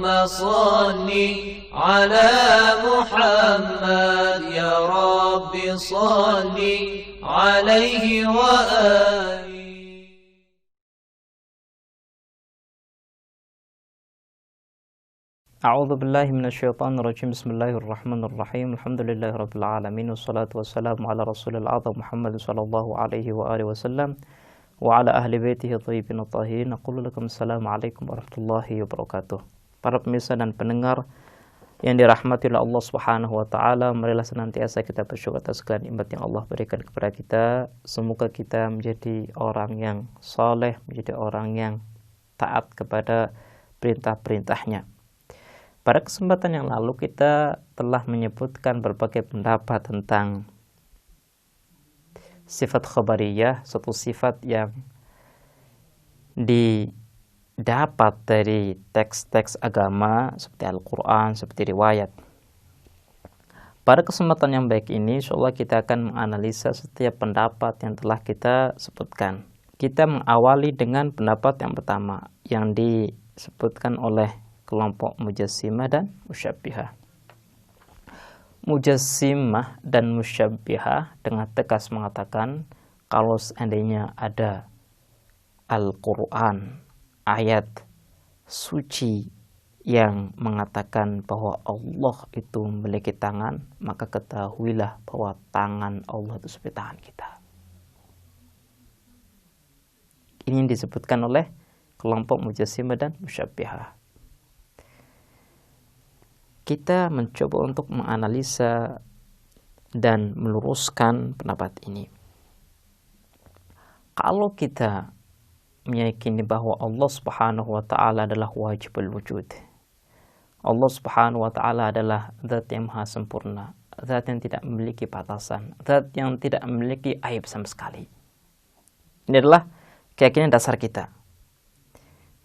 صل على محمد يا رب صل عليه وآله. A'udzu billahi minasyaitonir rajim. Bismillahirrahmanirrahim. Alhamdulillahirabbil alamin wassalatu wassalamu ala rasulil azam Muhammad sallallahu alaihi wa alihi wasallam wa ala ahli baitihi thayyibin tahirin. Aqulu lakum assalamualaikum warahmatullahi wabarakatuh. Para pemirsa dan pendengar yang dirahmati oleh Allah Subhanahu wa taala, marilah senantiasa kita bersyukur atas segala nikmat yang Allah berikan kepada kita. Semoga kita menjadi orang yang saleh, menjadi orang yang taat kepada perintah-perintahnya. Pada kesempatan yang lalu kita telah menyebutkan berbagai pendapat tentang sifat khabariyah, suatu sifat yang didapat dari teks-teks agama seperti Al-Quran, seperti riwayat. Pada kesempatan yang baik ini, insyaallah kita akan menganalisa setiap pendapat yang telah kita sebutkan. Kita mengawali dengan pendapat yang pertama yang disebutkan oleh kelompok Mujassimah dan Musyabbihah. Mujassimah dan Musyabbihah dengan tegas mengatakan kalau seandainya ada Al-Quran, ayat suci yang mengatakan bahwa Allah itu memiliki tangan, maka ketahuilah bahwa tangan Allah itu seperti tangan kita. Ini yang disebutkan oleh kelompok Mujassimah dan Musyabbihah. Kita mencoba untuk menganalisa dan meluruskan pendapat ini. Kalau kita meyakini bahwa Allah Subhanahu wa taala adalah wajibul wujud, Allah Subhanahu wa taala adalah zat yang maha sempurna, zat yang tidak memiliki batasan, zat yang tidak memiliki aib sama sekali. Ini adalah keyakinan dasar kita.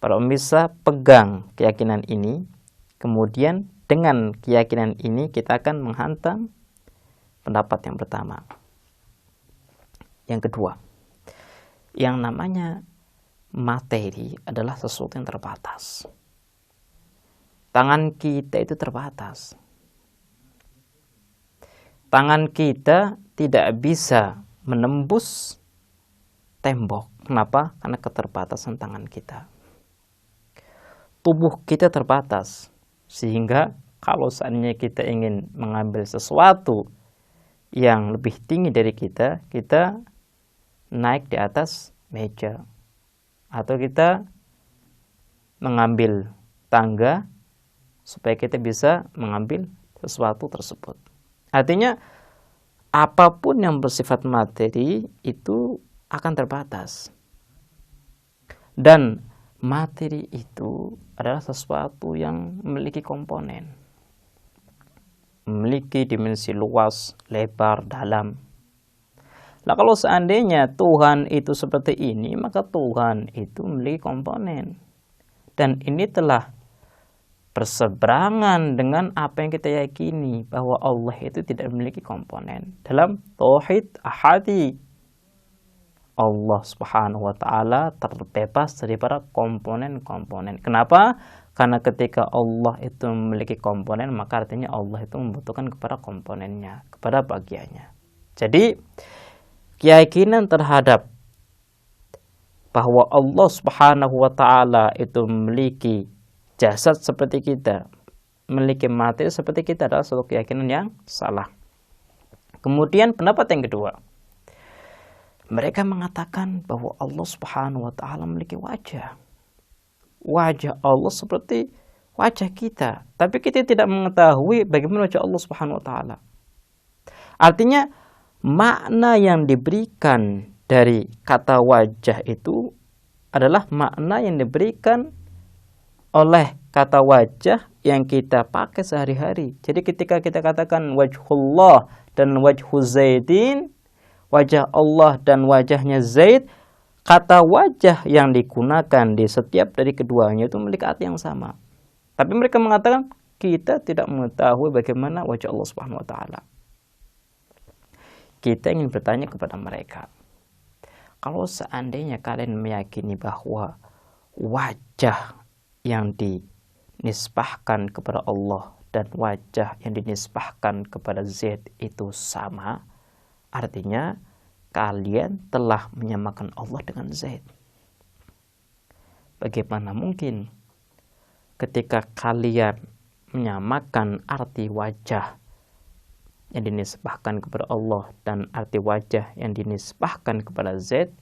Para pemirsa, pegang keyakinan ini, kemudian dengan keyakinan ini kita akan menghantam pendapat yang pertama. Yang kedua, yang namanya materi adalah sesuatu yang terbatas. Tangan kita itu terbatas. Tangan kita tidak bisa menembus tembok. Kenapa? Karena keterbatasan tangan kita. Tubuh kita terbatas. Sehingga kalau seandainya kita ingin mengambil sesuatu yang lebih tinggi dari kita, kita naik di atas meja. Atau kita mengambil tangga supaya kita bisa mengambil sesuatu tersebut. Artinya apapun yang bersifat materi itu akan terbatas. Dan materi itu adalah sesuatu yang memiliki komponen, memiliki dimensi luas, lebar, dalam. Nah, kalau seandainya Tuhan itu seperti ini, maka Tuhan itu memiliki komponen. Dan ini telah berseberangan dengan apa yang kita yakini, bahwa Allah itu tidak memiliki komponen. Dalam Tauhid Ahadi, Allah Subhanahu wa taala terbebas daripada komponen-komponen. Kenapa? Karena ketika Allah itu memiliki komponen, maka artinya Allah itu membutuhkan kepada komponennya, kepada bagiannya. Jadi, keyakinan terhadap bahwa Allah Subhanahu wa taala itu memiliki jasad seperti kita, memiliki materi seperti kita adalah suatu keyakinan yang salah. Kemudian pendapat yang kedua, mereka mengatakan bahwa Allah Subhanahu wa taala memiliki wajah. Wajah Allah seperti wajah kita, tapi kita tidak mengetahui bagaimana wajah Allah Subhanahu wa taala. Artinya makna yang diberikan dari kata wajah itu adalah makna yang diberikan oleh kata wajah yang kita pakai sehari-hari. Jadi ketika kita katakan wajhullah dan wajhu Zaidin, wajah Allah dan wajahnya Zaid, kata wajah yang digunakan di setiap dari keduanya itu memiliki arti yang sama. Tapi mereka mengatakan kita tidak mengetahui bagaimana wajah Allah Subhanahu wa taala. Kita ingin bertanya kepada mereka, kalau seandainya kalian meyakini bahwa wajah yang dinisbahkan kepada Allah dan wajah yang dinisbahkan kepada Zaid itu sama, artinya kalian telah menyamakan Allah dengan Zaid. Bagaimana mungkin ketika kalian menyamakan arti wajah yang dinisbahkan kepada Allah dan arti wajah yang dinisbahkan kepada Zaid,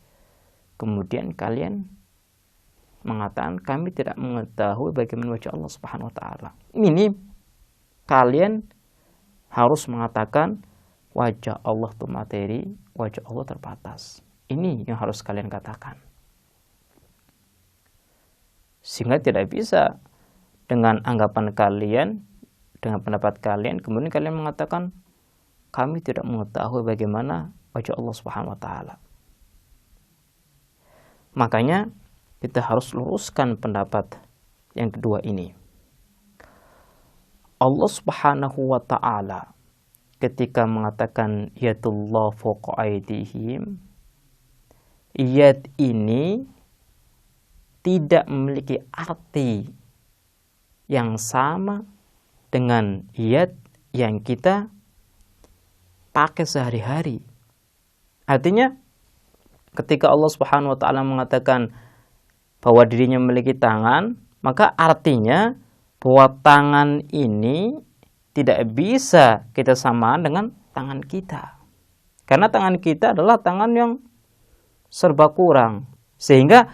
kemudian kalian mengatakan kami tidak mengetahui bagaimana wajah Allah Subhanahu wa taala. Ini kalian harus mengatakan wajah Allah itu materi, wajah Allah terbatas. Ini yang harus kalian katakan. Sehingga tidak bisa dengan anggapan kalian, dengan pendapat kalian, kemudian kalian mengatakan kami tidak mengetahui bagaimana wajah Allah Subhanahu wa taala. Makanya kita harus luruskan pendapat yang kedua ini. Allah Subhanahu wa taala ketika mengatakan yadullah fawqa aydihim, yad ini tidak memiliki arti yang sama dengan yad yang kita pakai sehari-hari. Artinya ketika Allah Subhanahu wa taala mengatakan bahwa dirinya memiliki tangan, maka artinya bahwa tangan ini tidak bisa kita samakan dengan tangan kita. Karena tangan kita adalah tangan yang serba kurang. Sehingga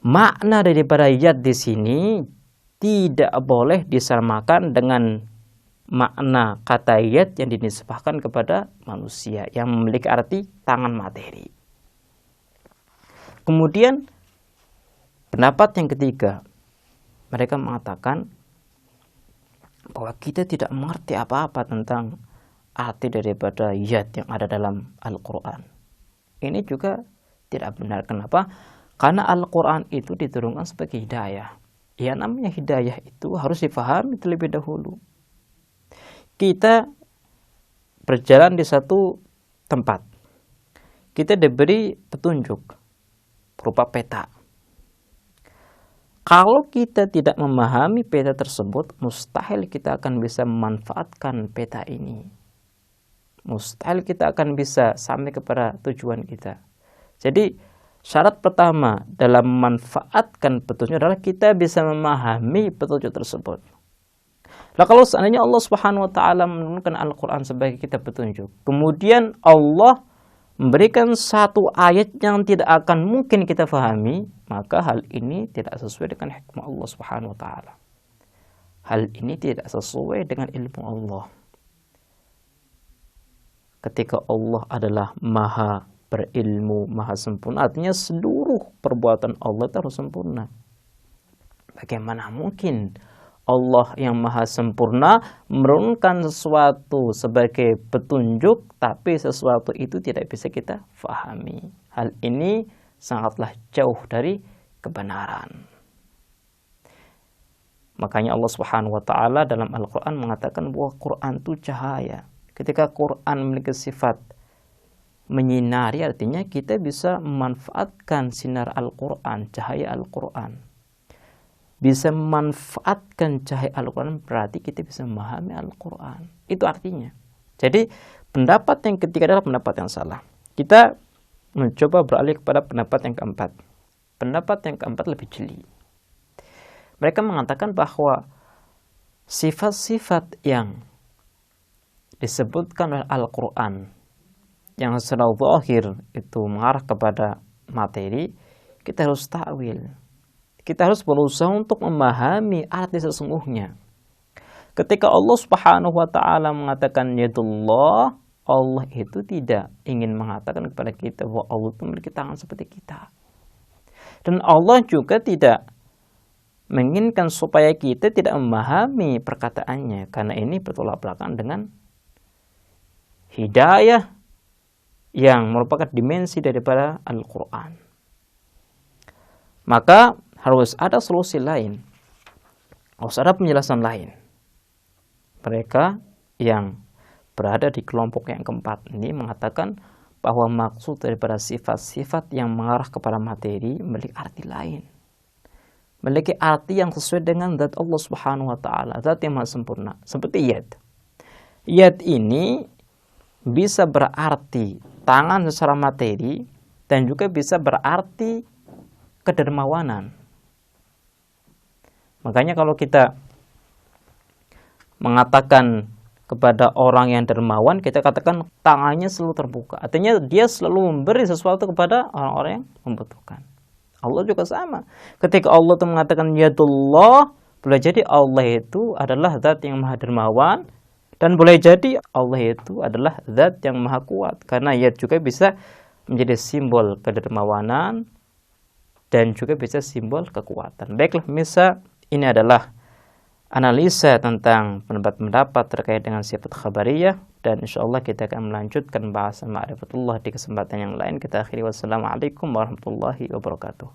makna daripada yad di sini tidak boleh disamakan dengan makna kata yad yang dinisbahkan kepada manusia yang memiliki arti tangan materi. Kemudian pendapat yang ketiga, mereka mengatakan bahwa kita tidak mengerti apa-apa tentang arti daripada yad yang ada dalam Al-Quran. Ini juga tidak benar. Kenapa? Karena Al-Quran itu diturunkan sebagai hidayah. Ya, namanya hidayah itu harus difahami terlebih dahulu. Kita berjalan di satu tempat, kita diberi petunjuk berupa peta. Kalau kita tidak memahami peta tersebut, mustahil kita akan bisa memanfaatkan peta ini. Mustahil kita akan bisa sampai kepada tujuan kita. Jadi syarat pertama dalam memanfaatkan petunjuk adalah kita bisa memahami petunjuk tersebut. Nah, kalau seandainya Allah Subhanahu wa taala menurunkan Al-Qur'an sebagai kitab petunjuk, kemudian Allah memberikan satu ayat yang tidak akan mungkin kita fahami, maka hal ini tidak sesuai dengan hikmah Allah Subhanahu wa taala. Hal ini tidak sesuai dengan ilmu Allah. Ketika Allah adalah maha berilmu, maha sempurna, artinya seluruh perbuatan Allah itu harus sempurna. Bagaimana mungkin Allah yang maha sempurna menurunkan sesuatu sebagai petunjuk, tapi sesuatu itu tidak bisa kita fahami. Hal ini sangatlah jauh dari kebenaran. Makanya Allah Subhanahu wa taala dalam Al-Qur'an mengatakan bahwa Quran itu cahaya. Ketika Quran memiliki sifat menyinari, artinya kita bisa memanfaatkan sinar Al-Quran, cahaya Al-Quran. Bisa memanfaatkan cahaya Al-Quran berarti kita bisa memahami Al-Quran. Itu artinya. Jadi pendapat yang ketiga adalah pendapat yang salah. Kita mencoba beralih kepada pendapat yang keempat. Pendapat yang keempat lebih jeli. Mereka mengatakan bahwa sifat-sifat yang disebutkan oleh Al-Quran yang secara zahir itu mengarah kepada materi, kita harus takwil. Kita harus berusaha untuk memahami arti sesungguhnya. Ketika Allah Subhanahu wa taala mengatakan yadullah, Allah itu tidak ingin mengatakan kepada kita bahwa Allah itu memiliki tangan seperti kita. Dan Allah juga tidak menginginkan supaya kita tidak memahami perkataannya, karena ini bertolak belakang dengan hidayah yang merupakan dimensi daripada Al-Quran. Maka harus ada solusi lain, harus ada penjelasan lain. Mereka yang berada di kelompok yang keempat ini mengatakan bahwa maksud daripada sifat-sifat yang mengarah kepada materi memiliki arti lain. memiliki arti yang sesuai dengan zat Allah Subhanahu wa taala, zat yang maha sempurna. Seperti yad. Yad ini bisa berarti tangan secara materi dan juga bisa berarti kedermawanan. Makanya kalau kita mengatakan kepada orang yang dermawan, kita katakan tangannya selalu terbuka. Artinya dia selalu memberi sesuatu kepada orang-orang yang membutuhkan. Allah juga sama. Ketika Allah itu mengatakan yadullah, boleh jadi Allah itu adalah zat yang maha dermawan, dan boleh jadi Allah itu adalah zat yang maha kuat. Karena yad juga bisa menjadi simbol kedermawanan dan juga bisa simbol kekuatan. Baiklah pemirsa, ini adalah analisa tentang pendapat-pendapat terkait dengan sifat khabariyah, dan insyaallah kita akan melanjutkan bahasan ma'rifatullah di kesempatan yang lain. Kita akhiri, wassalamualaikum warahmatullahi wabarakatuh.